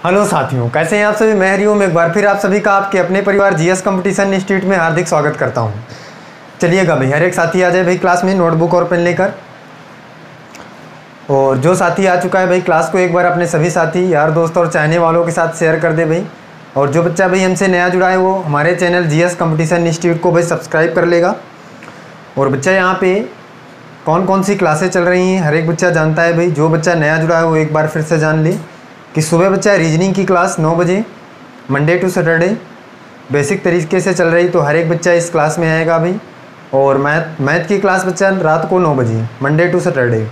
Hello साथियों, कैसे हैं आप सभी। मैं हरिओम एक बार फिर आप सभी का आपके अपने परिवार जीएस कंपटीशन इंस्टीट्यूट में हार्दिक स्वागत करता हूं। चलिएगा भाई, हर एक साथी आ जाए भाई क्लास में नोटबुक और पेन लेकर। और जो साथी आ चुका है भाई क्लास को एक बार अपने सभी साथी यार दोस्त और चाहने वालों के साथ शेयर कर दे भाई। और जो बच्चा भाई हमसे नया जुड़ा है वो हमारे चैनल जीएस कंपटीशन इंस्टीट्यूट को भाई सब्सक्राइब कर लेगा। और बच्चा यहाँ पे कौन कौन सी क्लासें चल रही हैं हर एक बच्चा जानता है भाई। जो बच्चा नया जुड़ा है वो एक बार फिर से जान ले कि सुबह बच्चा रीजनिंग की क्लास 9 बजे मंडे टू सैटरडे बेसिक तरीके से चल रही, तो हर एक बच्चा इस क्लास में आएगा भाई। और मैथ की क्लास बच्चा रात को 9 बजे Monday to Saturday.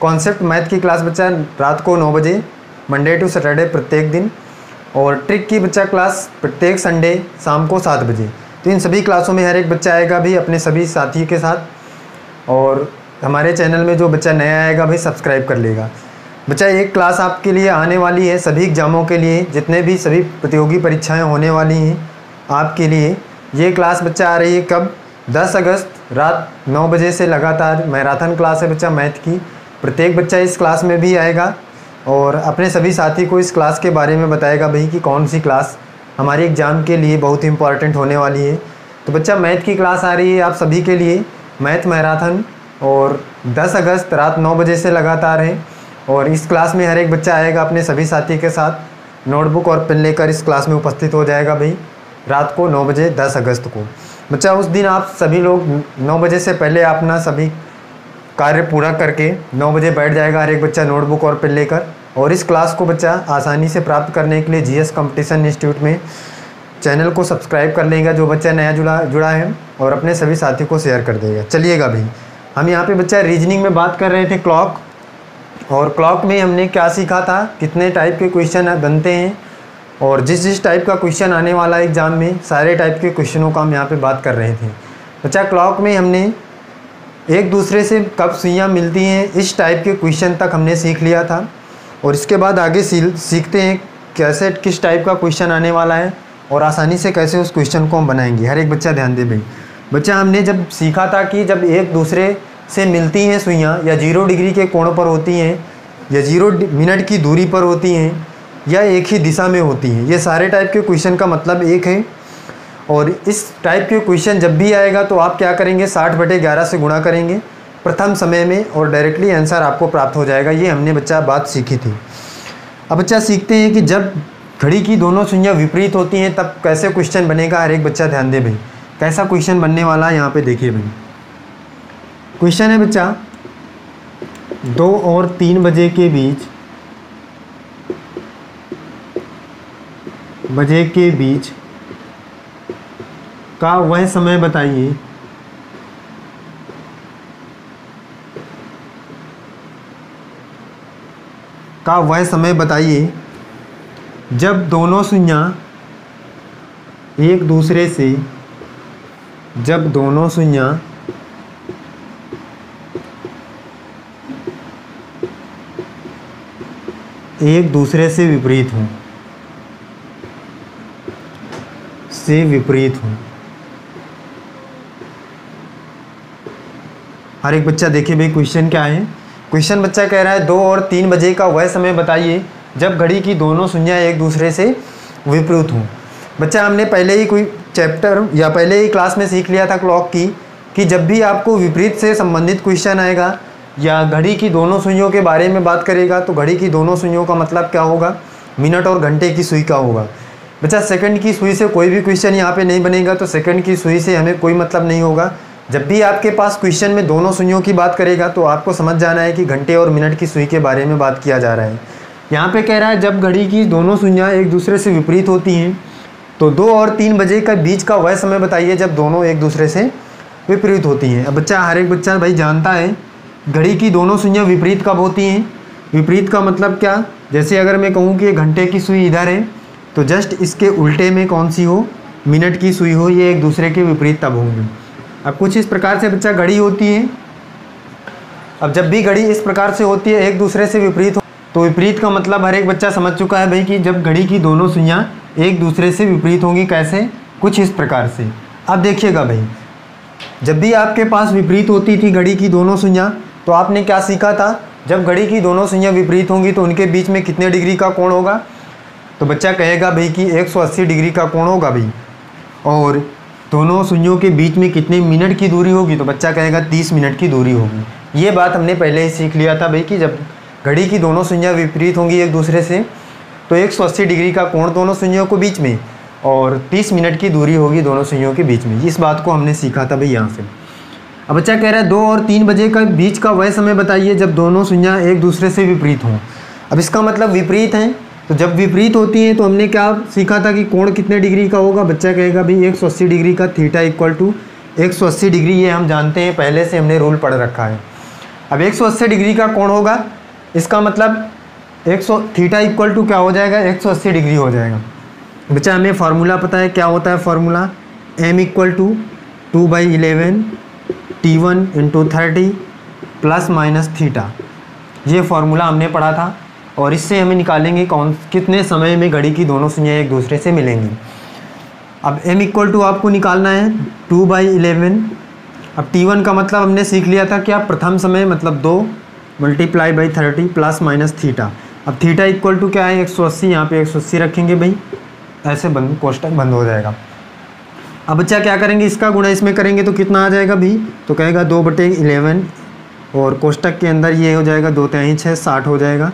Concept math की क्लास बच्चा रात को 9 बजे मंडे टू सैटरडे प्रत्येक दिन। और ट्रिक की बच्चा क्लास प्रत्येक संडे शाम को 7 बजे। तो इन सभी क्लासों में हर एक बच्चा आएगा भाई अपने सभी साथी के साथ। और हमारे चैनल में जो बच्चा नया आएगा भाई सब्सक्राइब कर लेगा। बच्चा एक क्लास आपके लिए आने वाली है सभी एग्ज़ामों के लिए, जितने भी सभी प्रतियोगी परीक्षाएं होने वाली हैं आपके लिए। ये क्लास बच्चा आ रही है कब, 10 अगस्त रात 9 बजे से लगातार मैराथन क्लास है बच्चा मैथ की। प्रत्येक बच्चा इस क्लास में भी आएगा और अपने सभी साथी को इस क्लास के बारे में बताएगा भाई कि कौन सी क्लास हमारे एग्ज़ाम के लिए बहुत इंपॉर्टेंट होने वाली है। तो बच्चा मैथ की क्लास आ रही है आप सभी के लिए, मैथ मैराथन, और 10 अगस्त रात 9 बजे से लगातार है। और इस क्लास में हर एक बच्चा आएगा अपने सभी साथी के साथ नोटबुक और पेन लेकर इस क्लास में उपस्थित हो जाएगा भाई रात को 9 बजे 10 अगस्त को। बच्चा उस दिन आप सभी लोग 9 बजे से पहले अपना सभी कार्य पूरा करके 9 बजे बैठ जाएगा हर एक बच्चा नोटबुक और पेन लेकर। और इस क्लास को बच्चा आसानी से प्राप्त करने के लिए जीएस कंपटीशन इंस्टीट्यूट में चैनल को सब्सक्राइब कर लेगा जो बच्चा नया जुड़ा है, और अपने सभी साथी को शेयर कर देगा। चलिएगा भाई, हम यहाँ पे बच्चा रीजनिंग में बात कर रहे थे क्लॉक। और क्लॉक में हमने क्या सीखा था, कितने टाइप के क्वेश्चन बनते हैं, और जिस टाइप का क्वेश्चन आने वाला है एग्ज़ाम में सारे टाइप के क्वेश्चनों का हम यहाँ पे बात कर रहे थे। बच्चा क्लॉक में हमने एक दूसरे से कब सुइयाँ मिलती हैं इस टाइप के क्वेश्चन तक हमने सीख लिया था। और इसके बाद आगे सीखते हैं कैसे किस टाइप का क्वेश्चन आने वाला है और आसानी से कैसे उस क्वेश्चन को हम बनाएंगे। हर एक बच्चा ध्यान दे भाई। बच्चा हमने जब सीखा था कि जब एक दूसरे से मिलती हैं सुइयाँ या 0 डिग्री के कोण पर होती हैं या 0 मिनट की दूरी पर होती हैं या एक ही दिशा में होती हैं, ये सारे टाइप के क्वेश्चन का मतलब एक है। और इस टाइप के क्वेश्चन जब भी आएगा तो आप क्या करेंगे, 60/11 से गुणा करेंगे प्रथम समय में और डायरेक्टली आंसर आपको प्राप्त हो जाएगा। ये हमने बच्चा बात सीखी थी। अब बच्चा सीखते हैं कि जब घड़ी की दोनों सुइयाँ विपरीत होती हैं तब कैसे क्वेश्चन बनेगा। हर एक बच्चा ध्यान दे भाई, कैसा क्वेश्चन बनने वाला है यहाँ पे देखिए भाई। क्वेश्चन है बच्चा 2 और 3 बजे के बीच का वह समय बताइए जब दोनों सुइयाँ एक दूसरे से विपरीत हों। हर एक बच्चा देखिए भाई क्वेश्चन क्या है। क्वेश्चन बच्चा कह रहा है 2 और 3 बजे का वह समय बताइए जब घड़ी की दोनों सुइयाँ एक दूसरे से विपरीत हों। बच्चा हमने पहले ही कोई चैप्टर या पहले ही क्लास में सीख लिया था क्लॉक की कि जब भी आपको विपरीत से संबंधित क्वेश्चन आएगा या घड़ी की दोनों सुइयों के बारे में बात करेगा तो घड़ी की दोनों सुइयों का मतलब क्या होगा, मिनट और घंटे की सुई का होगा। बच्चा सेकंड की सुई से कोई भी क्वेश्चन यहाँ पे नहीं बनेगा, तो सेकंड की सुई से हमें कोई मतलब नहीं होगा। जब भी आपके पास क्वेश्चन में दोनों सुइयों की बात करेगा तो आपको समझ जाना है कि घंटे और मिनट की सुई के बारे में बात किया जा रहा है। यहाँ पे कह रहा है जब घड़ी की दोनों सुइयाँ एक दूसरे से विपरीत होती हैं तो 2 और 3 बजे का बीच का वह समय बताइए जब दोनों एक दूसरे से विपरीत होती हैं। अब बच्चा हर एक बच्चा भाई जानता है घड़ी की दोनों सुइयाँ विपरीत कब होती हैं। विपरीत का मतलब क्या, जैसे अगर मैं कहूँ कि घंटे की सुई इधर है तो जस्ट इसके उल्टे में कौन सी हो, मिनट की सुई हो, ये एक दूसरे के विपरीत तब होंगे। अब कुछ इस प्रकार से बच्चा घड़ी होती है। अब जब भी घड़ी इस प्रकार से होती है एक दूसरे से विपरीत हो तो विपरीत का मतलब हर एक बच्चा समझ चुका है भाई कि जब घड़ी की दोनों सुइयाँ एक दूसरे से विपरीत होंगी कैसे, कुछ इस प्रकार से। अब देखिएगा भाई, जब भी आपके पास विपरीत होती थी घड़ी की दोनों सुइयाँ तो आपने क्या सीखा था, जब घड़ी की दोनों सुइयाँ विपरीत होंगी तो उनके बीच में कितने डिग्री का कोण होगा, तो बच्चा कहेगा भाई कि 180 डिग्री का कोण होगा भाई, और दोनों सुइयों के बीच में कितने मिनट की दूरी होगी, तो बच्चा कहेगा 30 मिनट की दूरी होगी। ये बात हमने पहले ही सीख लिया था भाई कि जब घड़ी की दोनों सुइयां विपरीत होंगी एक दूसरे से तो 180 डिग्री का कोण दोनों सुइयों के बीच में और 30 मिनट की दूरी होगी दोनों सुइयों के बीच में। इस बात को हमने सीखा था भाई यहाँ से। अब बच्चा कह रहा है 2 और 3 बजे का बीच का वह समय बताइए जब दोनों सुइयां एक दूसरे से विपरीत हों। अब इसका मतलब विपरीत हैं, तो जब विपरीत होती हैं तो हमने क्या सीखा था कि कोण कितने डिग्री का होगा। बच्चा कहेगा भाई 180 डिग्री का, थीटा इक्वल टू 180 डिग्री, ये हम जानते हैं, पहले से हमने रूल पढ़ रखा है। अब 180 डिग्री का कोण होगा, इसका मतलब थीटा इक्वल टू क्या हो जाएगा, 180 डिग्री हो जाएगा। बच्चा हमें फार्मूला पता है, क्या होता है formula, m equal to 2/11 T1 into 30 plus minus theta. ये फार्मूला हमने पढ़ा था और इससे हमें निकालेंगे कितने समय में घड़ी की दोनों सुइयां एक दूसरे से मिलेंगी। अब m इक्वल टू आपको निकालना है 2/11। अब T1 का मतलब हमने सीख लिया था क्या, प्रथम समय मतलब 2 multiply by 30 plus minus theta. अब थीटा इक्वल टू क्या है 180, यहाँ पे 180 रखेंगे भाई, ऐसे बंद कोष्टक बंद हो जाएगा। अब बच्चा क्या करेंगे, इसका गुणा इसमें करेंगे तो कितना आ जाएगा भी, तो कहेगा 2/11 और कोष्टक के अंदर ये हो जाएगा 2×3 6 60 हो जाएगा।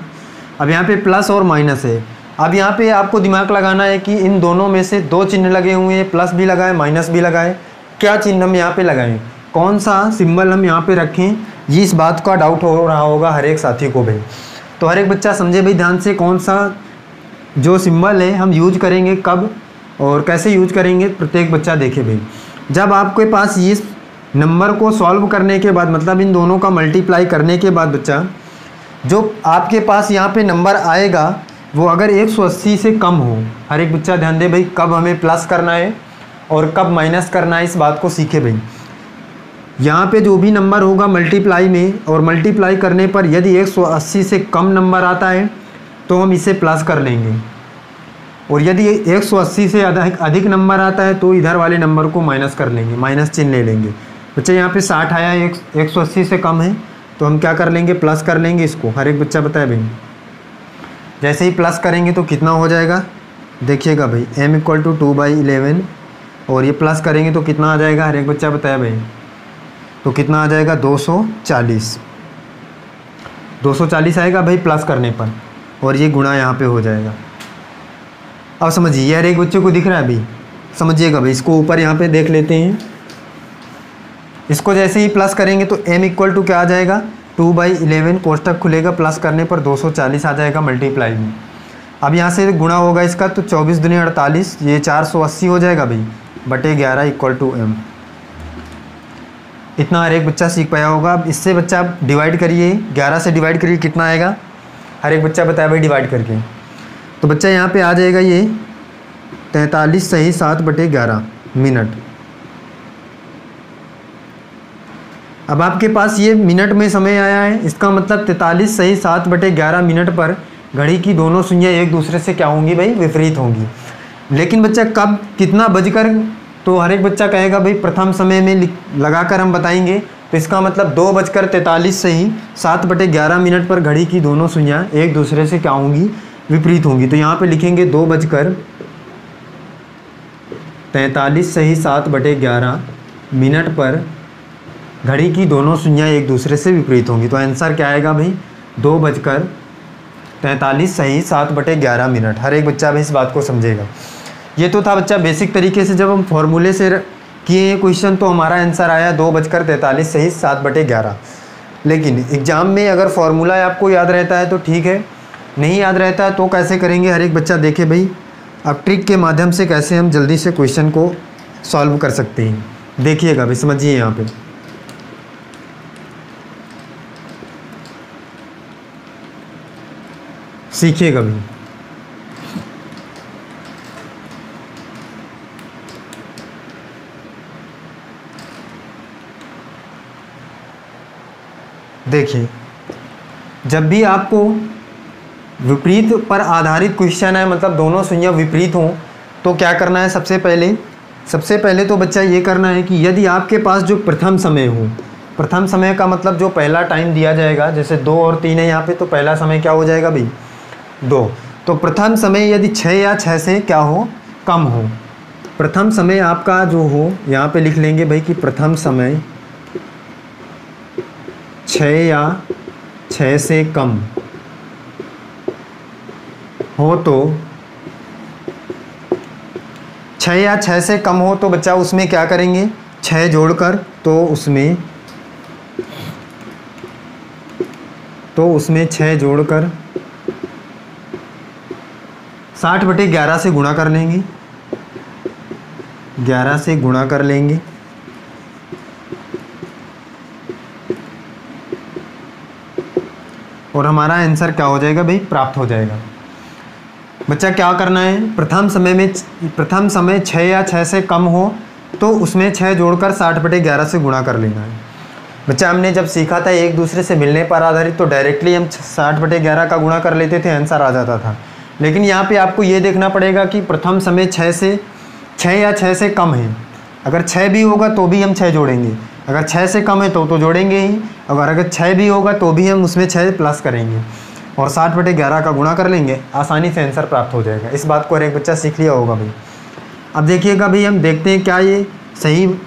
अब यहाँ पे प्लस और माइनस है। अब यहाँ पे आपको दिमाग लगाना है कि इन दोनों में से 2 चिन्ह लगे हुए हैं, प्लस भी लगाए माइनस भी लगाए, क्या चिन्ह हम यहाँ पे लगाएं, कौन सा सिंबल हम यहाँ पे रखें, ये इस बात का डाउट हो रहा होगा हर एक साथी को भाई। तो हर एक बच्चा समझे भाई ध्यान से, कौन सा जो सिंबल है हम यूज करेंगे, कब और कैसे यूज करेंगे, प्रत्येक बच्चा देखे भाई। जब आपके पास इस नंबर को सॉल्व करने के बाद, मतलब इन दोनों का मल्टीप्लाई करने के बाद बच्चा जो आपके पास यहाँ पे नंबर आएगा वो अगर 180 से कम हो, हर एक बच्चा ध्यान दे भाई, कब हमें प्लस करना है और कब माइनस करना है, इस बात को सीखे भाई। यहाँ पे जो भी नंबर होगा मल्टीप्लाई में, और मल्टीप्लाई करने पर यदि 180 से कम नंबर आता है तो हम इसे प्लस कर लेंगे, और यदि 180 से अधिक नंबर आता है तो इधर वाले नंबर को माइनस कर लेंगे, माइनस चिन्ह ले लेंगे। बच्चे यहाँ पे 60 आया, 180 से कम है तो हम क्या कर लेंगे, प्लस कर लेंगे इसको। हर एक बच्चा बताए भाई, जैसे ही प्लस करेंगे तो कितना हो जाएगा, देखिएगा भाई m इक्वल टू 2/11 और ये प्लस करेंगे तो कितना आ जाएगा, हर एक बच्चा बताया भाई, तो कितना आ जाएगा 240 आएगा भाई प्लस करने पर, और ये गुणा यहाँ पे हो जाएगा। अब समझिए हर एक बच्चे को दिख रहा है भाई, समझिएगा भाई, इसको ऊपर यहाँ पे देख लेते हैं। इसको जैसे ही प्लस करेंगे तो m इक्वल टू क्या आ जाएगा, 2/11 कोष्टक खुलेगा, प्लस करने पर 240 आ जाएगा मल्टीप्लाई में। अब यहाँ से गुणा होगा इसका तो 24 दूनी 48, ये 480 हो जाएगा भाई, बटे 11 इक्वल टू m। इतना हर एक बच्चा सीख पाया होगा। अब इससे बच्चा डिवाइड करिए, 11 से डिवाइड करिए, कितना आएगा, हर एक बच्चा बताया भाई डिवाइड करके। तो बच्चा यहाँ पे आ जाएगा ये 43 सही 7/11 मिनट। अब आपके पास ये मिनट में समय आया है, इसका मतलब 43 सही 7/11 मिनट पर घड़ी की दोनों सुइयां एक दूसरे से क्या होंगी भाई, विपरीत होंगी। लेकिन बच्चा कब, कितना बजकर, तो हर एक बच्चा कहेगा भाई प्रथम समय में लगाकर हम बताएंगे, तो इसका मतलब 2:43 सही 7/11 मिनट पर घड़ी की दोनों सुइयां एक दूसरे से क्या होंगी, विपरीत होंगी। तो यहाँ पे लिखेंगे 2:43 सही 7/11 मिनट पर घड़ी की दोनों सुइयां एक दूसरे से विपरीत होंगी। तो आंसर क्या आएगा भाई, 2:43 सही 7/11 मिनट। हर एक बच्चा भी इस बात को समझेगा। ये तो था बच्चा बेसिक तरीके से, जब हम फॉर्मूले से किए क्वेश्चन तो हमारा आंसर आया 2:43 सही 7/11। लेकिन एग्ज़ाम में अगर फॉर्मूला आपको याद रहता है तो ठीक है, नहीं याद रहता है तो कैसे करेंगे, हर एक बच्चा देखे भाई। अब ट्रिक के माध्यम से कैसे हम जल्दी से क्वेश्चन को सॉल्व कर सकते हैं, देखिएगा भाई, समझिए यहाँ पे। सीखिएगा भी। देखिए, जब भी आपको विपरीत पर आधारित क्वेश्चन है, मतलब दोनों सुइयां विपरीत हों, तो क्या करना है, सबसे पहले तो बच्चा ये करना है कि यदि आपके पास जो प्रथम समय हो, प्रथम समय का मतलब जो पहला टाइम दिया जाएगा, जैसे 2 और 3 है यहाँ पे, तो पहला समय क्या हो जाएगा भाई 2। तो प्रथम समय यदि 6 या 6 से क्या हो, कम हो। प्रथम समय आपका जो हो यहाँ पे लिख लेंगे भाई कि प्रथम समय 6 या 6 से कम हो तो 6 या 6 से कम हो तो बच्चा उसमें क्या करेंगे, 6 जोड़कर, तो उसमें 6 जोड़कर 60/11 से गुणा कर लेंगे, 11 से गुणा कर लेंगे। और हमारा आंसर क्या हो जाएगा भाई, प्राप्त हो जाएगा। बच्चा क्या करना है, प्रथम समय 6 या 6 से कम हो तो उसमें 6 जोड़कर 60/11 से गुणा कर लेना है। बच्चा हमने जब सीखा था एक दूसरे से मिलने पर आधारित तो डायरेक्टली हम 60/11 का गुणा कर लेते थे, आंसर आ जाता था। लेकिन यहाँ पे आपको ये देखना पड़ेगा कि प्रथम समय 6 या 6 से कम है। अगर 6 भी होगा तो भी हम 6 जोड़ेंगे, अगर 6 से कम है तो जोड़ेंगे ही, अगर 6 भी होगा तो भी हम उसमें 6 प्लस करेंगे और 60/11 का गुणा कर लेंगे, आसानी से आंसर प्राप्त हो जाएगा। इस बात को हर एक बच्चा सीख लिया होगा भाई। अब देखिएगा भाई, हम देखते हैं क्या ये सही,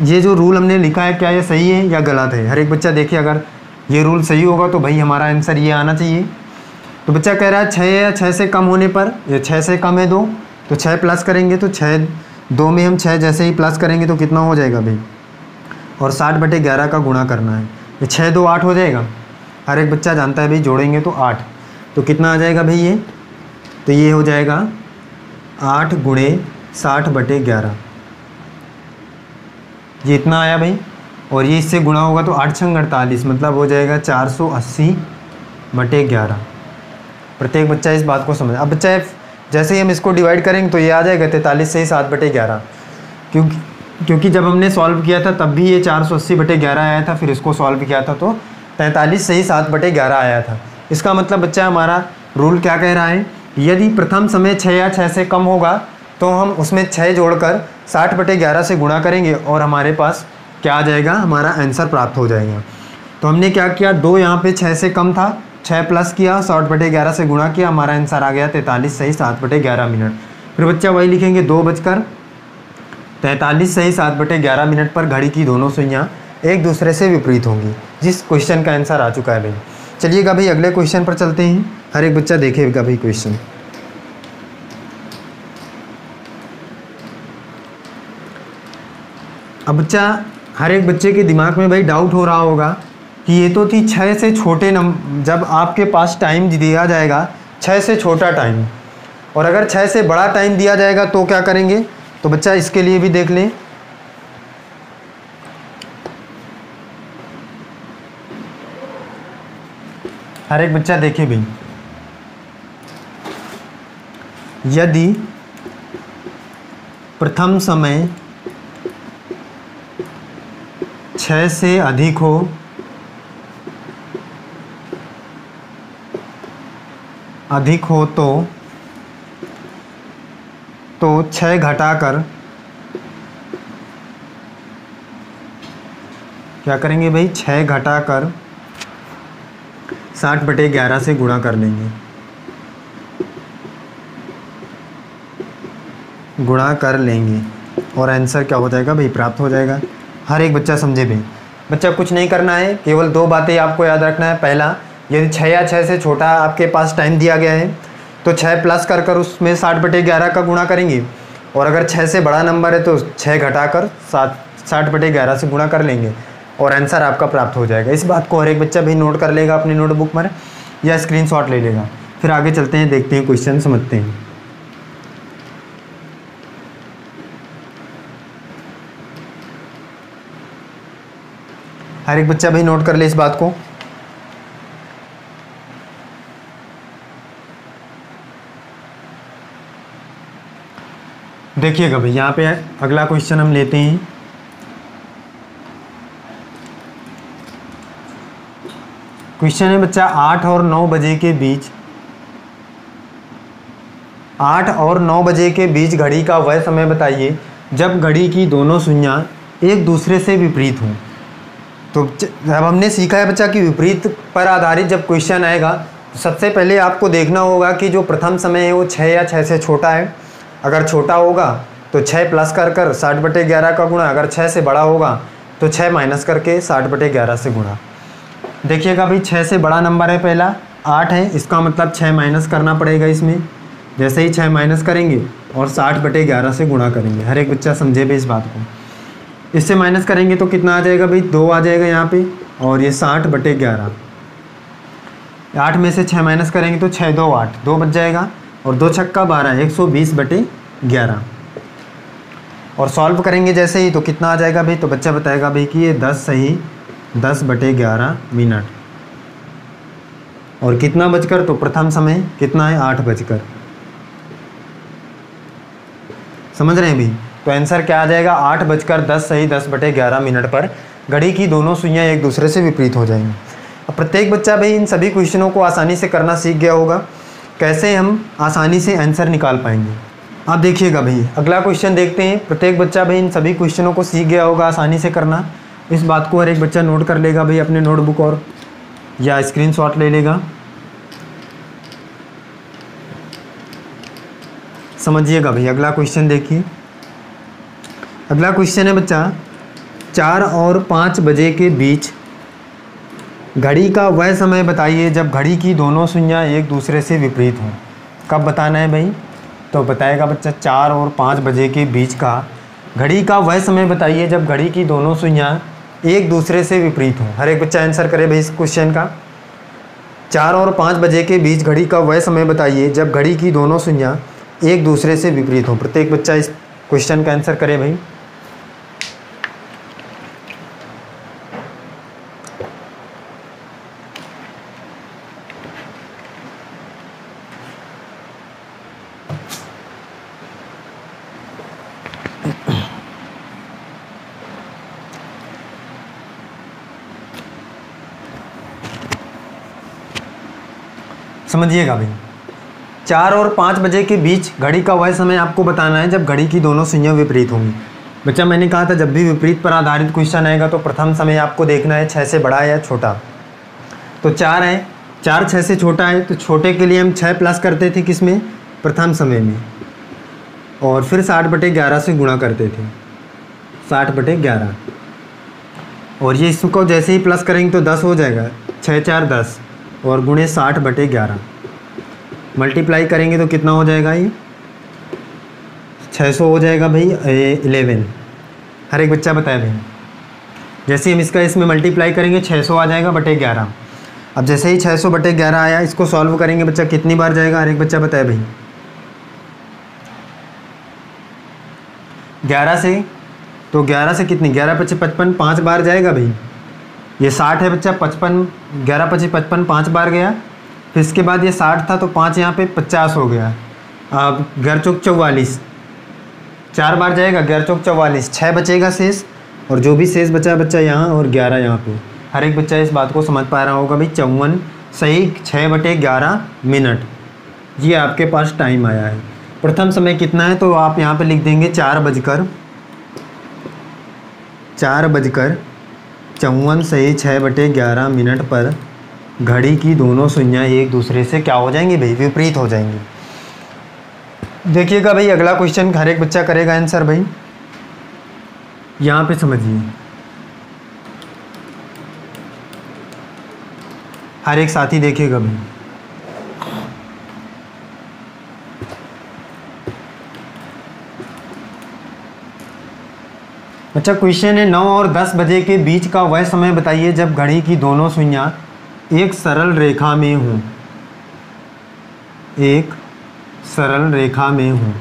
ये जो रूल हमने लिखा है क्या ये सही है या गलत है। हर एक बच्चा देखिए, अगर ये रूल सही होगा तो भाई हमारा आंसर ये आना चाहिए। तो बच्चा कह रहा है 6 या 6 से कम होने पर, ये 6 से कम है 2 तो 6 प्लस करेंगे, तो 2 में हम 6 जैसे ही प्लस करेंगे तो कितना हो जाएगा भाई, और 60/11 का गुणा करना है। ये 6 2 8 हो जाएगा, हर एक बच्चा जानता है भाई, जोड़ेंगे तो 8, तो कितना आ जाएगा भाई ये, तो ये हो जाएगा 8 गुणे 60/11, ये इतना आया भाई। और ये इससे गुणा होगा तो 8 छंग 48, मतलब हो जाएगा 480/11। प्रत्येक बच्चा इस बात को समझ। अब बच्चा जैसे ही हम इसको डिवाइड करेंगे तो ये आ जाएगा 43 से 7/11, क्योंकि जब हमने सॉल्व किया था तब भी ये 480/11 आया था, फिर इसको सॉल्व किया था तो 43 से ही 7/11 आया था। इसका मतलब बच्चा हमारा रूल क्या कह रहा है, यदि प्रथम समय 6 या 6 से कम होगा तो हम उसमें 6 जोड़कर 60/11 से गुणा करेंगे और हमारे पास क्या आ जाएगा, हमारा आंसर प्राप्त हो जाएगा। तो हमने क्या किया, 2 यहाँ पे 6 से कम था, 6 प्लस किया, 60/11 से गुणा किया, हमारा आंसर आ गया 43 सही 7/11 मिनट। फिर बच्चा वही लिखेंगे 2:43 सही 7/11 मिनट पर घड़ी की दोनों सुइयाँ एक दूसरे से विपरीत होंगी, जिस क्वेश्चन का आंसर आ चुका है भाई। चलिएगा भाई अगले क्वेश्चन पर चलते हैं, हर एक बच्चा देखेगा भाई क्वेश्चन। अब बच्चा हर एक बच्चे के दिमाग में भाई डाउट हो रहा होगा कि ये तो थी 6 से छोटे नंबर, जब आपके पास टाइम दिया जाएगा 6 से छोटा टाइम, और अगर 6 से बड़ा टाइम दिया जाएगा तो क्या करेंगे। तो बच्चा इसके लिए भी देख लें, हर एक बच्चा देखे भाई, यदि प्रथम समय 6 से अधिक हो तो 6 घटाकर क्या करेंगे भाई, 6 घटाकर 60/11 से गुणा कर लेंगे, और आंसर क्या हो जाएगा भाई, प्राप्त हो जाएगा। हर एक बच्चा समझे भाई। बच्चा कुछ नहीं करना है, केवल 2 बातें आपको याद रखना है। पहला, यदि 6 या 6 से छोटा आपके पास टाइम दिया गया है तो 6 प्लस कर उसमें 60/11 का गुणा करेंगे, और अगर 6 से बड़ा नंबर है तो 6 घटाकर 60/11 से गुणा कर लेंगे और आंसर आपका प्राप्त हो जाएगा। इस बात को हर एक बच्चा भी नोट कर लेगा अपनी नोटबुक पर या स्क्रीनशॉट ले लेगा। फिर आगे चलते हैं, देखते हैं क्वेश्चन, समझते हैं। हर एक बच्चा भाई नोट कर ले इस बात को। देखिएगा भाई, यहाँ पे अगला क्वेश्चन हम लेते हैं। क्वेश्चन है बच्चा 8 और 9 बजे के बीच 8 और 9 बजे के बीच घड़ी का वह समय बताइए जब घड़ी की दोनों सुइयां एक दूसरे से विपरीत हों। तो जब हमने सीखा है बच्चा कि विपरीत पर आधारित जब क्वेश्चन आएगा सबसे पहले आपको देखना होगा कि जो प्रथम समय है वो 6 या 6 से छोटा है। अगर छोटा होगा तो 6 प्लस कर कर 60/11 का गुणा, अगर 6 से बड़ा होगा तो 6 माइनस करके 60/11 से गुणा। देखिएगा भाई 6 से बड़ा नंबर है पहला 8 है, इसका मतलब 6 माइनस करना पड़ेगा इसमें। जैसे ही 6 माइनस करेंगे और 60/11 से गुणा करेंगे। हर एक बच्चा समझे भी इस बात को। इससे माइनस करेंगे तो कितना आ जाएगा भाई, 2 आ जाएगा यहाँ पे, और ये 60/11। 8 में से 6 माइनस करेंगे तो 6 2 8, 2 बच जाएगा, और 2 छक्का 12, 120/11। और सॉल्व करेंगे जैसे ही तो कितना आ जाएगा भाई, तो बच्चा बताएगा भाई कि ये 10 सही 10/11 मिनट। और कितना बजकर, तो प्रथम समय कितना है 8 बजकर। समझ रहे हैं भाई, तो आंसर क्या आ जाएगा 8 बजकर 10 सही 10/11 मिनट पर घड़ी की दोनों सुइयां एक दूसरे से विपरीत हो जाएंगी। अब प्रत्येक बच्चा भाई इन सभी क्वेश्चनों को आसानी से करना सीख गया होगा। कैसे हम आसानी से आंसर निकाल पाएंगे, आप देखिएगा भाई। अगला क्वेश्चन देखते हैं। प्रत्येक बच्चा भाई इन सभी क्वेश्चनों को सीख गया होगा आसानी से करना। इस बात को हर एक बच्चा नोट कर लेगा भाई अपने नोटबुक और या स्क्रीनशॉट ले लेगा। समझिएगा भाई, अगला क्वेश्चन देखिए। अगला क्वेश्चन है बच्चा, 4 और 5 बजे के बीच घड़ी का वह समय बताइए जब घड़ी की दोनों सुइयां एक दूसरे से विपरीत हों। कब बताना है भाई, तो बताएगा बच्चा 4 और 5 बजे के बीच का घड़ी का वह समय बताइए जब घड़ी की दोनों सुइयां एक दूसरे से विपरीत हों। हर एक बच्चा आंसर करे भाई इस क्वेश्चन का। 4 और 5 बजे के बीच घड़ी का वह समय बताइए जब घड़ी की दोनों सुइयां एक दूसरे से विपरीत हों। प्रत्येक बच्चा इस क्वेश्चन का आंसर करे भाई। समझिएगा भाई, 4 और 5 बजे के बीच घड़ी का वह समय आपको बताना है जब घड़ी की दोनों सुइयां विपरीत होंगी। बच्चा मैंने कहा था जब भी विपरीत पर आधारित क्वेश्चन आएगा तो प्रथम समय आपको देखना है 6 से बड़ा है या छोटा। तो 4 है, 4 6 से छोटा है, तो छोटे के लिए हम 6 प्लस करते थे किसमें, प्रथम समय में, और फिर 60/11 से गुणा करते थे, 60/11। और ये इसको जैसे ही प्लस करेंगे तो 10 हो जाएगा, 6 4 10, और गुणे 60/11 मल्टीप्लाई करेंगे तो कितना हो जाएगा, ये 600 हो जाएगा भाई 11। हर एक बच्चा बताए भाई। जैसे हम इसका इसमें मल्टीप्लाई करेंगे 600 आ जाएगा बटे 11। अब जैसे ही 600/11 आया, इसको सॉल्व करेंगे बच्चा कितनी बार जाएगा, हर एक बच्चा बताए भाई। 11 से, तो 11 से कितनी, 11 × 5 = 55, 5 बार जाएगा भाई। ये 60 है बच्चा, 55, 11 × 5 = 55, 5 बार गया। फिर इसके बाद ये 60 था तो 5 यहाँ पे 50 हो गया। अब 11 × 4 = 44, 4 बार जाएगा, 11 × 4 = 44, 6 बचेगा शेष, और जो भी शेष बचा बच्चा यहाँ, और 11 यहाँ पे। हर एक बच्चा इस बात को समझ पा रहा होगा भाई। 54 सही 6/11 मिनट ये आपके पास टाइम आया है। प्रथम समय कितना है, तो आप यहाँ पे लिख देंगे 4:54 सही 6/11 मिनट पर घड़ी की दोनों सुइयां एक दूसरे से क्या हो जाएंगी भाई, विपरीत हो जाएंगी। देखिएगा भाई अगला क्वेश्चन हर एक बच्चा करेगा आंसर भाई। यहाँ पे समझिए, हर एक साथी देखिएगा भाई। अच्छा क्वेश्चन है, 9 और 10 बजे के बीच का वह समय बताइए जब घड़ी की दोनों सुइयां एक सरल रेखा में हों, एक सरल रेखा में हों।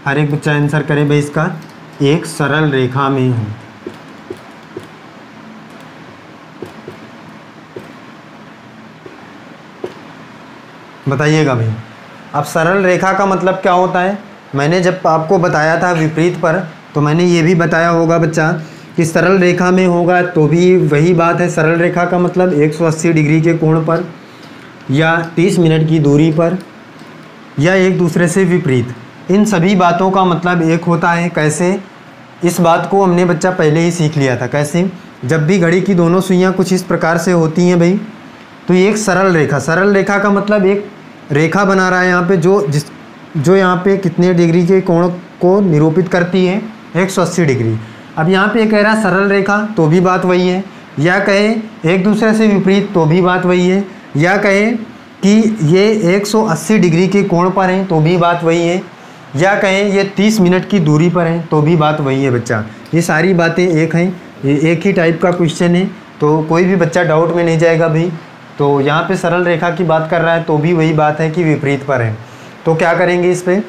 हर एक बच्चा आंसर करे भाई इसका, एक सरल रेखा में हों। बताइएगा भाई। अब सरल रेखा का मतलब क्या होता है, मैंने जब आपको बताया था विपरीत पर, तो मैंने ये भी बताया होगा बच्चा कि सरल रेखा में होगा तो भी वही बात है। सरल रेखा का मतलब 180 डिग्री के कोण पर, या 30 मिनट की दूरी पर, या एक दूसरे से विपरीत। इन सभी बातों का मतलब एक होता है। कैसे इस बात को हमने बच्चा पहले ही सीख लिया था। कैसे? जब भी घड़ी की दोनों सुइयाँ कुछ इस प्रकार से होती हैं भाई, तो ये एक सरल रेखा का मतलब एक रेखा बना रहा है यहाँ पे जो यहाँ पे कितने डिग्री के कोण को निरूपित करती है, 180 डिग्री। अब यहाँ पे कह रहा है सरल रेखा, तो भी बात वही है, या कहे एक दूसरे से विपरीत, तो भी बात वही है, या कहे कि ये 180 डिग्री के कोण पर हैं, तो भी बात वही है, या कहें ये 30 मिनट की दूरी पर हैं, तो भी बात वही है बच्चा। ये सारी बातें एक हैं, ये एक ही टाइप का क्वेश्चन है, तो कोई भी बच्चा डाउट में नहीं जाएगा भाई। तो यहाँ पे सरल रेखा की बात कर रहा है, तो भी वही बात है कि विपरीत पर है। तो क्या करेंगे इस पर?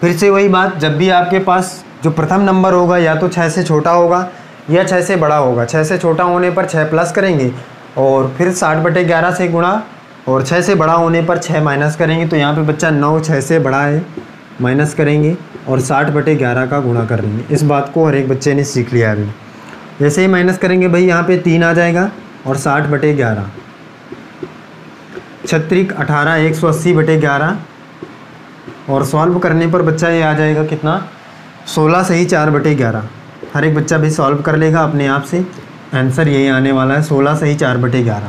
फिर से वही बात, जब भी आपके पास जो प्रथम नंबर होगा या तो 6 से छोटा होगा या 6 से बड़ा होगा। 6 से छोटा होने पर 6 प्लस करेंगे और फिर 60/11 से गुणा, और 6 से बड़ा होने पर 6 माइनस करेंगे। तो यहाँ पे बच्चा 9 6 से बड़ा है, माइनस करेंगे और 60/11 का गुणा कर लेंगे। इस बात को हर एक बच्चे ने सीख लिया है। जैसे ही माइनस करेंगे भाई, यहाँ पे 3 आ जाएगा और 60/11, 36 18 180/11, और सॉल्व करने पर बच्चा ये आ जाएगा कितना, 16 सही 4/11। हर एक बच्चा भी सॉल्व कर लेगा अपने आप से, आंसर यही आने वाला है, 16 सही 4/11।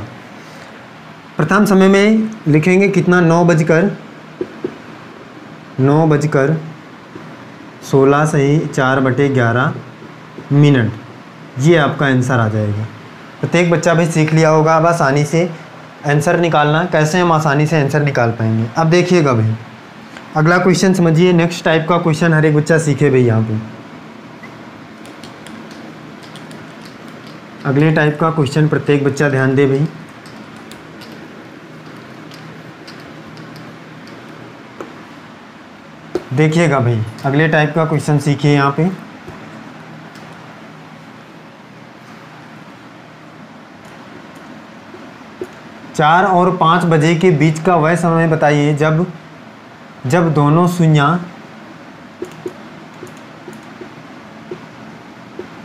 प्रथम समय में लिखेंगे कितना, 9:16 सही 4/11 मिनट। ये आपका आंसर आ जाएगा। प्रत्येक बच्चा भी सीख लिया होगा अब आसानी से आंसर निकालना, कैसे हम आसानी से आंसर निकाल पाएंगे। अब देखिएगा भाई, अगला क्वेश्चन समझिए, नेक्स्ट टाइप का क्वेश्चन हर एक बच्चा सीखे भाई। यहाँ पे अगले टाइप का क्वेश्चन प्रत्येक बच्चा ध्यान दे भाई। देखिएगा भाई, अगले टाइप का क्वेश्चन सीखिए। यहाँ पे 4 और 5 बजे के बीच का वह समय बताइए जब दोनों सुइयां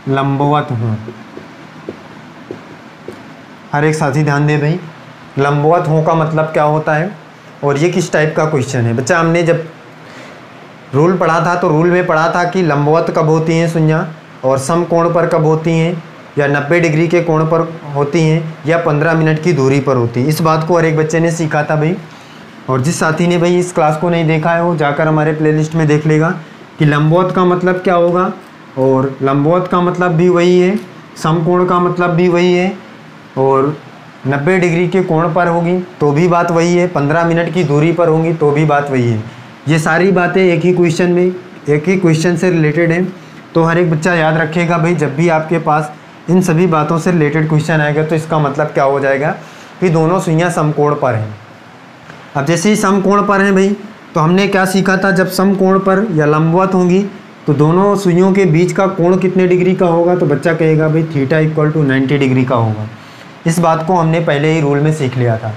लंबवत हों। हर एक साथी ध्यान दे भाई, लंबवत हों का मतलब क्या होता है और ये किस टाइप का क्वेश्चन है। बच्चा हमने जब रूल पढ़ा था तो रूल में पढ़ा था कि लंबवत कब होती हैं सुइयां और समकोण पर कब होती हैं, या 90 डिग्री के कोण पर होती हैं, या 15 मिनट की दूरी पर होती हैं। इस बात को हर एक बच्चे ने सीखा था भाई। और जिस साथी ने भाई इस क्लास को नहीं देखा है वो जाकर हमारे प्लेलिस्ट में देख लेगा कि लंबवत का मतलब क्या होगा, और लंबवत का मतलब भी वही है, समकोण का मतलब भी वही है, और 90 डिग्री के कोण पर होगी तो भी बात वही है, 15 मिनट की दूरी पर होंगी तो भी बात वही है। ये सारी बातें एक ही क्वेश्चन से रिलेटेड हैं। तो हर एक बच्चा याद रखेगा भाई, जब भी आपके पास इन सभी बातों से रिलेटेड क्वेश्चन आएगा तो इसका मतलब क्या हो जाएगा कि दोनों सुइयां समकोण पर हैं। अब जैसे ही समकोण पर हैं भाई, तो हमने क्या सीखा था, जब समकोण पर या लंबवत होंगी तो दोनों सुइयों के बीच का कोण कितने डिग्री का होगा, तो बच्चा कहेगा भाई थीटा इक्वल टू 90 डिग्री का होगा। इस बात को हमने पहले ही रूल में सीख लिया था।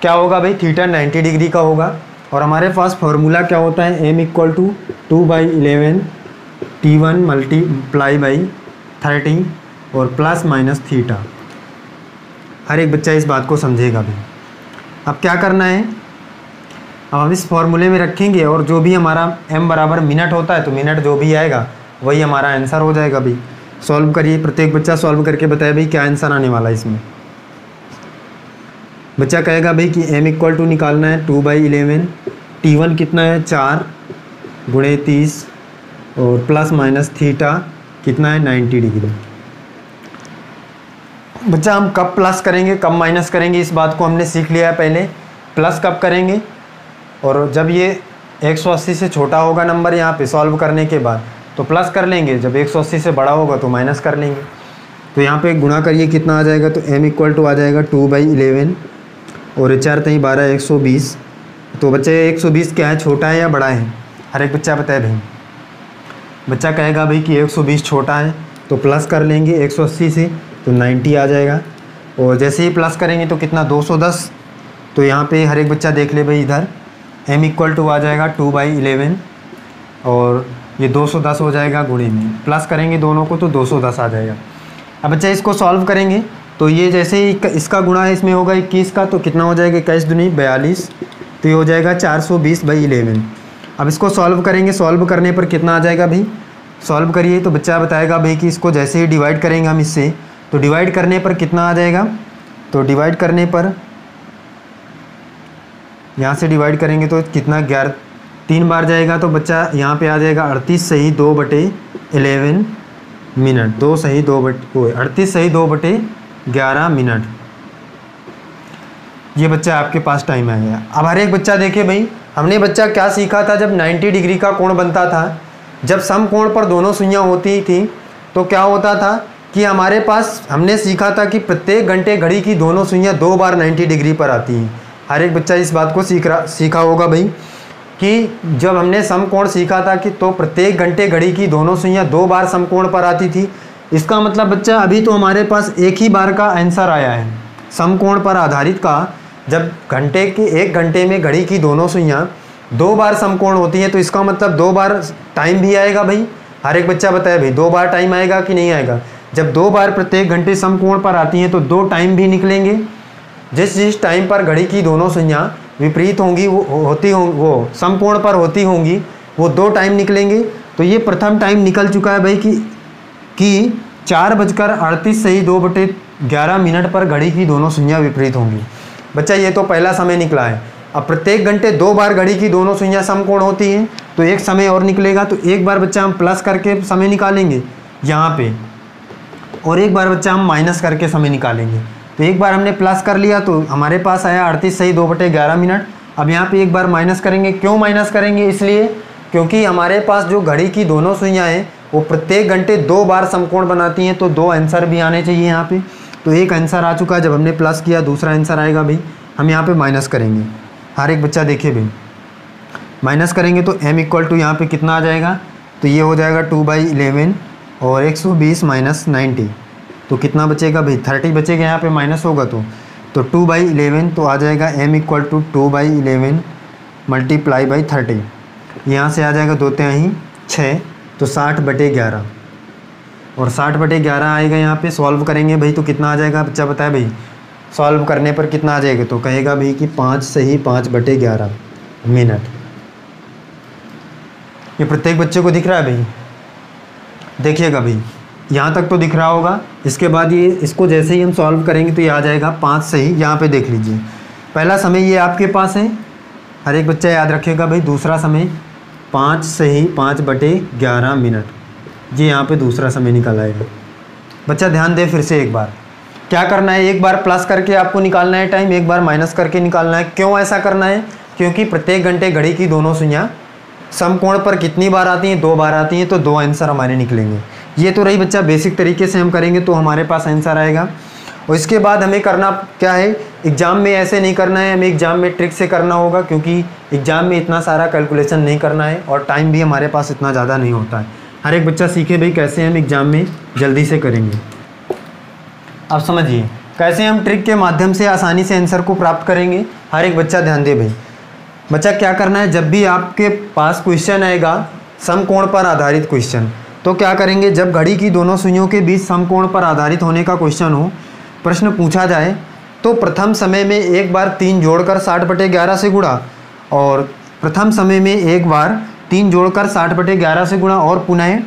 क्या होगा भाई, थीटा 90 डिग्री का होगा। और हमारे पास फार्मूला क्या होता है, m equal to 2/11 T1 multiply by 30 और प्लस माइनस थीटा। हर एक बच्चा इस बात को समझेगा भाई। अब क्या करना है, अब हम इस फॉर्मूले में रखेंगे और जो भी हमारा m बराबर मिनट होता है तो मिनट जो भी आएगा वही हमारा आंसर हो जाएगा भाई। सॉल्व करिए, प्रत्येक बच्चा सॉल्व करके बताए भाई क्या आंसर आने वाला है इसमें। बच्चा कहेगा भाई कि m इक्वल टू निकालना है 2/11, T1 कितना है 4 गुणे 30 और प्लस माइनस थीटा कितना है 90 डिग्री। बच्चा हम कब प्लस करेंगे कब माइनस करेंगे इस बात को हमने सीख लिया है पहले। प्लस कब करेंगे, और जब ये 180 से छोटा होगा नंबर यहाँ पे सॉल्व करने के बाद तो प्लस कर लेंगे, जब 180 से बड़ा होगा तो माइनस कर लेंगे। तो यहाँ पे गुणा करिए कितना आ जाएगा, तो m इक्वल टू आ जाएगा 2/11 और 4 3 12 120। तो बच्चे 120 क्या है, छोटा है या बड़ा है, हर एक बच्चा बताए भाई। बच्चा कहेगा भाई कि 120 छोटा है तो प्लस कर लेंगे 180 से तो 90 आ जाएगा। और जैसे ही प्लस करेंगे तो कितना 210। तो यहाँ पे हर एक बच्चा देख ले भाई, इधर m इक्वल टू आ जाएगा 2/11 और ये 210 हो जाएगा गुणे में, प्लस करेंगे दोनों को तो 210 आ जाएगा। अब बच्चा इसको सॉल्व करेंगे तो ये जैसे ही इसका गुणा है इसमें होगा 21 का, तो कितना हो जाएगा 21 दूनी 42, तो ये हो जाएगा 420/11। अब इसको सॉल्व करेंगे, सॉल्व करने पर कितना आ जाएगा भाई सॉल्व करिए तो बच्चा बताएगा भाई कि इसको जैसे ही डिवाइड करेंगे हम इससे, तो डिवाइड करने पर कितना आ जाएगा, तो डिवाइड करने पर यहाँ से डिवाइड करेंगे तो कितना 11 3 बार जाएगा, तो बच्चा यहाँ पे आ जाएगा 38 सही 2/11 मिनट, 2 सही 38 सही 2/11 मिनट। ये बच्चा आपके पास टाइम आएगा। अब हर एक बच्चा देखिए भाई, हमने बच्चा क्या सीखा था, जब 90 डिग्री का कोण बनता था, जब समकोण पर दोनों सुइयां होती थी तो क्या होता था कि हमारे पास हमने सीखा था कि प्रत्येक घंटे घड़ी की दोनों सुइयां 2 बार 90 डिग्री पर आती हैं। हर एक बच्चा इस बात को सीखा होगा भाई कि जब हमने समकोण सीखा था कि तो प्रत्येक घंटे घड़ी की दोनों सुइयां 2 बार समकोण पर आती थी। इसका मतलब बच्चा अभी तो हमारे पास एक ही बार का आंसर आया है समकोण पर आधारित का। जब घंटे के 1 घंटे में घड़ी की दोनों सुइयां 2 बार समकोण होती हैं तो इसका मतलब 2 बार टाइम भी आएगा भाई। हर एक बच्चा बताए भाई 2 बार टाइम आएगा कि नहीं आएगा। जब 2 बार प्रत्येक घंटे समकोण पर आती हैं तो 2 टाइम भी निकलेंगे। जिस टाइम पर घड़ी की दोनों सुइयां विपरीत होंगी वो समकोण पर होती होंगी वो 2 टाइम निकलेंगे। तो ये प्रथम टाइम निकल चुका है भाई कि 4:38 सही 2/11 मिनट पर घड़ी की दोनों सुइयां विपरीत होंगी। बच्चा ये तो पहला समय निकला है। अब प्रत्येक घंटे 2 बार घड़ी की दोनों सुइयां समकोण होती हैं तो एक समय और निकलेगा। तो एक बार बच्चा हम प्लस करके समय निकालेंगे यहाँ पे, और एक बार बच्चा हम माइनस करके समय निकालेंगे। तो एक बार हमने प्लस कर लिया तो हमारे पास आया 38 सही 2/11 मिनट। अब यहाँ पे एक बार माइनस करेंगे। क्यों माइनस करेंगे? इसलिए क्योंकि हमारे पास जो घड़ी की दोनों सुइयां हैं वो प्रत्येक घंटे 2 बार समकोण बनाती हैं, तो 2 आंसर भी आने चाहिए यहाँ पे। तो एक आंसर आ चुका है। जब हमने प्लस किया दूसरा आंसर आएगा भाई, हम यहाँ पे माइनस करेंगे। हर एक बच्चा देखिए भाई, माइनस करेंगे तो m = यहाँ पे कितना आ जाएगा, तो ये हो जाएगा 2/11 और 120 - 90 तो कितना बचेगा भाई, 30 बचेगा। यहाँ पे माइनस होगा तो 2/11 तो आ जाएगा m = 2/11 × 30। यहाँ से आ जाएगा 2 तिहाई 6 तो 60/11 और 60/11 आएगा। यहाँ पे सॉल्व करेंगे भाई तो कितना आ जाएगा बच्चा बताए भाई, सॉल्व करने पर कितना आ जाएगा, तो कहेगा भाई कि 5 सही 5/11 मिनट। ये प्रत्येक बच्चे को दिख रहा है भाई, देखिएगा भाई यहाँ तक तो दिख रहा होगा। इसके बाद ये इसको जैसे ही हम सॉल्व करेंगे तो ये आ जाएगा 5 सही, यहाँ पे देख लीजिए पहला समय ये आपके पास है, हर एक बच्चा याद रखेगा भाई। दूसरा समय 5 सही 5/11 मिनट, ये यहाँ पे दूसरा समय निकल आएगा। बच्चा ध्यान दे फिर से एक बार, क्या करना है, एक बार प्लस करके आपको निकालना है टाइम, एक बार माइनस करके निकालना है। क्यों ऐसा करना है? क्योंकि प्रत्येक घंटे घड़ी की दोनों सुइयां समकोण पर कितनी बार आती हैं, 2 बार आती हैं, तो 2 आंसर हमारे निकलेंगे। ये तो रही बच्चा बेसिक तरीके से हम करेंगे तो हमारे पास आंसर आएगा। और इसके बाद हमें करना क्या है, एग्ज़ाम में ऐसे नहीं करना है, हमें एग्ज़ाम में ट्रिक से करना होगा, क्योंकि एग्ज़ाम में इतना सारा कैलकुलेशन नहीं करना है और टाइम भी हमारे पास इतना ज़्यादा नहीं होता है। हर एक बच्चा सीखे भाई कैसे हम एग्ज़ाम में जल्दी से करेंगे। अब समझिए कैसे हम ट्रिक के माध्यम से आसानी से आंसर को प्राप्त करेंगे। हर एक बच्चा ध्यान दे भाई। बच्चा क्या करना है, जब भी आपके पास क्वेश्चन आएगा समकोण पर आधारित क्वेश्चन, तो क्या करेंगे, जब घड़ी की दोनों सुइयों के बीच समकोण पर आधारित होने का क्वेश्चन हो, प्रश्न पूछा जाए, तो प्रथम समय में एक बार 3 जोड़कर 60/11 से गुणा, और प्रथम समय में एक बार 3 जोड़कर 60/11 से गुणा, और पुनः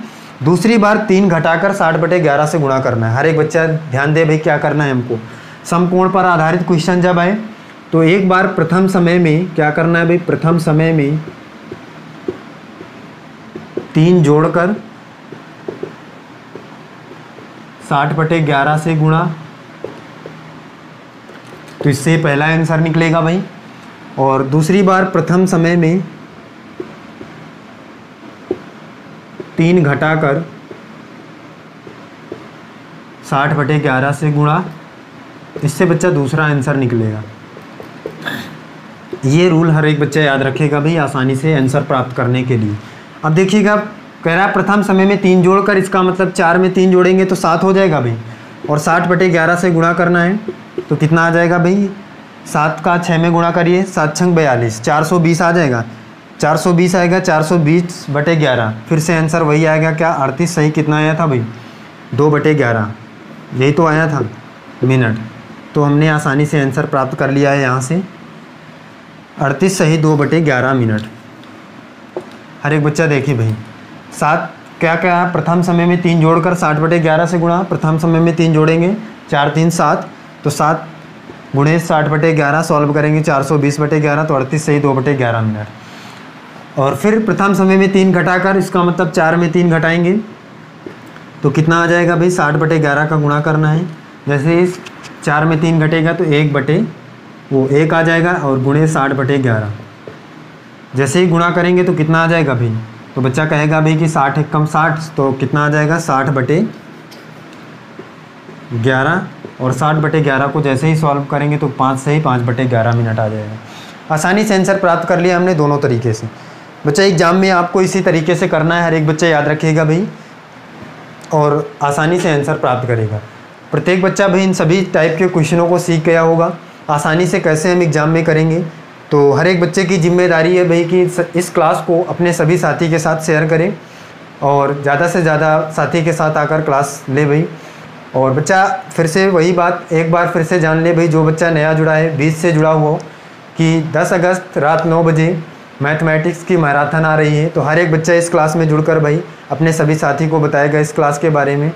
दूसरी बार 3 घटाकर 60/11 से गुणा करना है। हर एक बच्चा ध्यान दे भाई क्या करना है हमको। समकोण पर आधारित क्वेश्चन जब आए तो एक बार प्रथम समय में क्या करना है भाई, प्रथम समय में 3 जोड़कर 60/11 से गुणा, तो इससे पहला आंसर निकलेगा भाई। और दूसरी बार प्रथम समय में 3 घटाकर 60/11 से गुणा, इससे बच्चा दूसरा आंसर निकलेगा। ये रूल हर एक बच्चा याद रखेगा भाई आसानी से आंसर प्राप्त करने के लिए। अब देखिएगा कह रहा है प्रथम समय में 3 जोड़कर, इसका मतलब 4 में 3 जोड़ेंगे तो 7 हो जाएगा भाई, और 60/11 से गुणा करना है तो कितना आ जाएगा भाई, 7 का 6 में गुणा करिए, 7 छंग 42, 420 आ जाएगा। 420 आएगा, 420/11, फिर से आंसर वही आएगा क्या, 38 सही कितना आया था भाई, 2/11, यही तो आया था मिनट। तो हमने आसानी से आंसर प्राप्त कर लिया है यहाँ से, 38 सही 2/11 मिनट। हर एक बच्चा देखिए भाई, 7 क्या क्या है, प्रथम समय में 3 जोड़कर 60/11 से गुणा, प्रथम समय में 3 जोड़ेंगे 4 3 7, तो 7 गुणे 60/11 सॉल्व करेंगे 420/11, तो 38 सही 2/11 मिनट। और फिर प्रथम समय में 3 घटाकर, इसका मतलब 4 में 3 घटाएंगे तो कितना आ जाएगा भाई, 60/11 का गुणा करना है। जैसे इस 4 में 3 घटेगा तो 1 आ जाएगा और गुणे 60/11। जैसे ही गुणा करेंगे तो कितना आ जाएगा भाई, तो बच्चा कहेगा भाई कि 60 एक कम 60, तो कितना आ जाएगा 60/11, और 60/11 को जैसे ही सॉल्व करेंगे तो 5 सही 5/11 मिनट आ जाएगा। आसानी से आंसर प्राप्त कर लिया हमने दोनों तरीके से। बच्चा एग्जाम में आपको इसी तरीके से करना है, हर एक बच्चा याद रखिएगा भाई और आसानी से आंसर प्राप्त करेगा। प्रत्येक बच्चा भाई इन सभी टाइप के क्वेश्चनों को सीख गया होगा, आसानी से कैसे हम एग्ज़ाम में करेंगे। तो हर एक बच्चे की जिम्मेदारी है भाई कि इस क्लास को अपने सभी साथी के साथ शेयर करें और ज़्यादा से ज़्यादा साथी के साथ आकर क्लास ले भाई। और बच्चा फिर से वही बात एक बार फिर से जान ले भाई, जो बच्चा नया जुड़ा है, बीच से जुड़ा हुआ हो, कि 10 अगस्त रात 9 बजे मैथमेटिक्स की मैराथन आ रही है। तो हर एक बच्चा इस क्लास में जुड़कर भाई अपने सभी साथी को बताएगा इस क्लास के बारे में,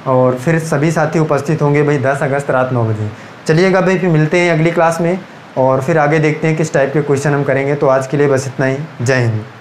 और फिर सभी साथी उपस्थित होंगे भाई 10 अगस्त रात 9 बजे। चलिएगा भाई, फिर मिलते हैं अगली क्लास में और फिर आगे देखते हैं किस टाइप के क्वेश्चन हम करेंगे। तो आज के लिए बस इतना ही, जय हिंद।